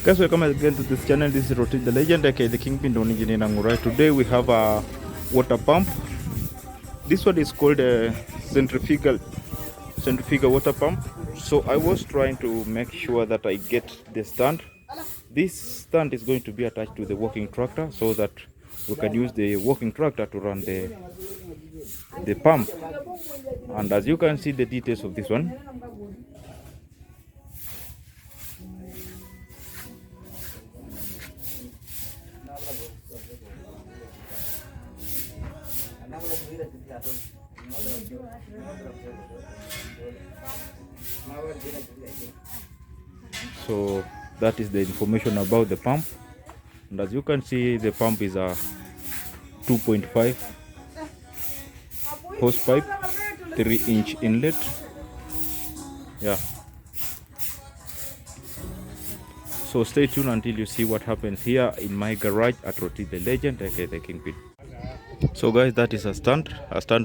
Guys, welcome again to this channel. This is Roti the Legend, aka the Kingpin Don Engineer Nangurai. Today we have a water pump. This one is called a centrifugal water pump. So I was trying to make sure that I get the stand. This stand is going to be attached to the working tractor so that we can use the working tractor to run the pump. And as you can see the details of this one. So that is the information about the pump, and as you can see the pump is a 2.5 hose pipe, 3-inch inlet. Yeah, so stay tuned until you see what happens here in my garage at Roti the Legend, aka the Kingpin. So guys, that is a stand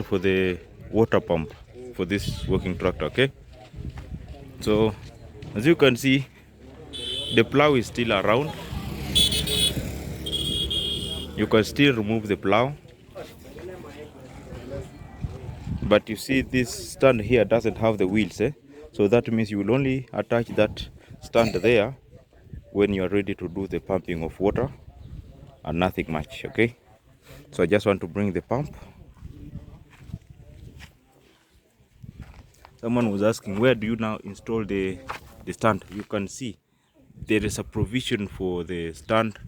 for the water pump for this working tractor. Okay, so as you can see the plow is still around. You can still remove the plow, but you see this stand here doesn't have the wheels, so that means you will only attach that stand there when you are ready to do the pumping of water and nothing much. Okay, so I just want to bring the pump. Someone was asking, where do you now install the stand? You can see there is a provision for the stand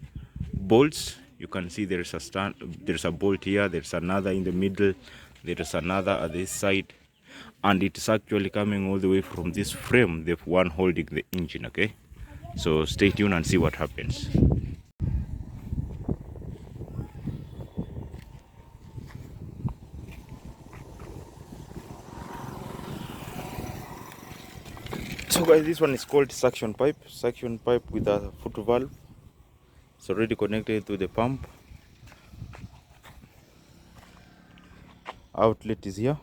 bolts. You can see there is a stand, there's a bolt here, there's another in the middle, there is another at this side, and it is actually coming all the way from this frame, the one holding the engine. Okay, so stay tuned and see what happens. So guys, this one is called suction pipe with a foot valve. It's already connected to the pump. Outlet is here.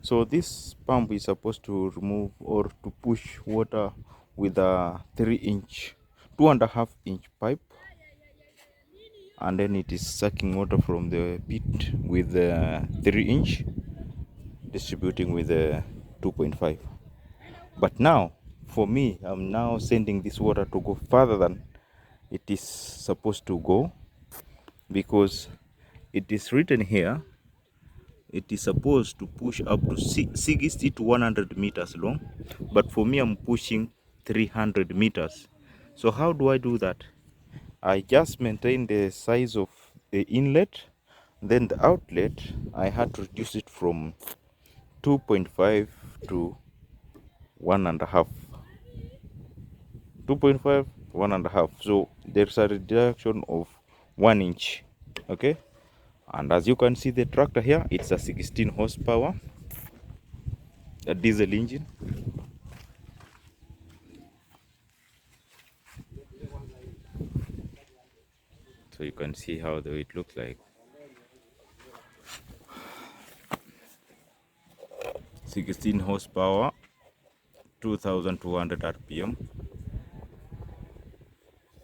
So this pump is supposed to remove or to push water with a 2.5-inch pipe, and then it is sucking water from the pit with the 3-inch, distributing with the 2.5. But now, for me, I'm now sending this water to go further than it is supposed to go, because it is written here, it is supposed to push up to 60 to 100 meters long, but for me, I'm pushing 300 meters. So how do I do that? I just maintain the size of the inlet, then the outlet, I had to reduce it from 2.5 to 1.5. 2.5, 1.5. So there's a reduction of 1 inch. Okay, and as you can see the tractor here, it's a 16 horsepower, a diesel engine. So you can see how the way it looks like. 16 horsepower, 2200 RPM,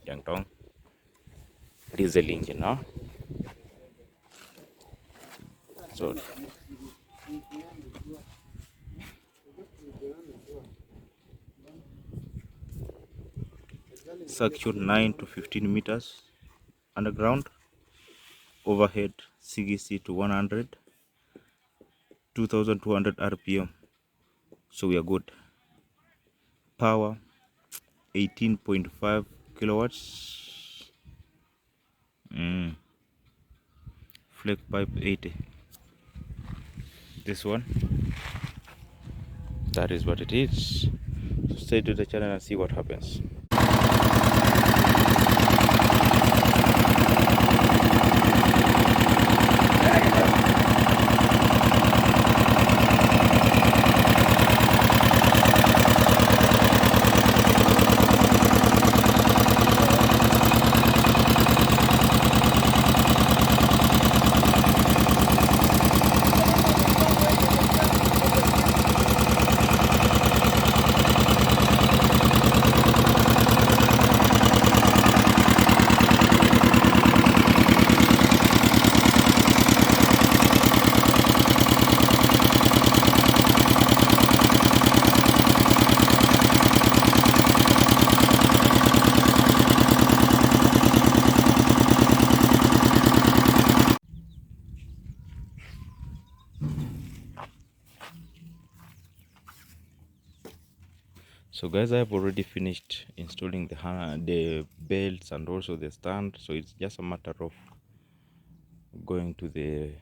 Yangtong diesel engine, huh? So suction 9 to 15 meters underground, overhead 60 to 100, 2200 RPM. So we are good. Power 18.5 kilowatts. Flex pipe 80. This one, that is what it is. So stay to the channel and see what happens. So guys, I have already finished installing the belts and also the stand, so it's just a matter of going to the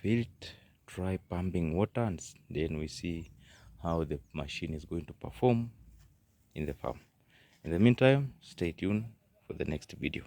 field, try pumping water, and then we see how the machine is going to perform in the farm. In the meantime, stay tuned for the next video.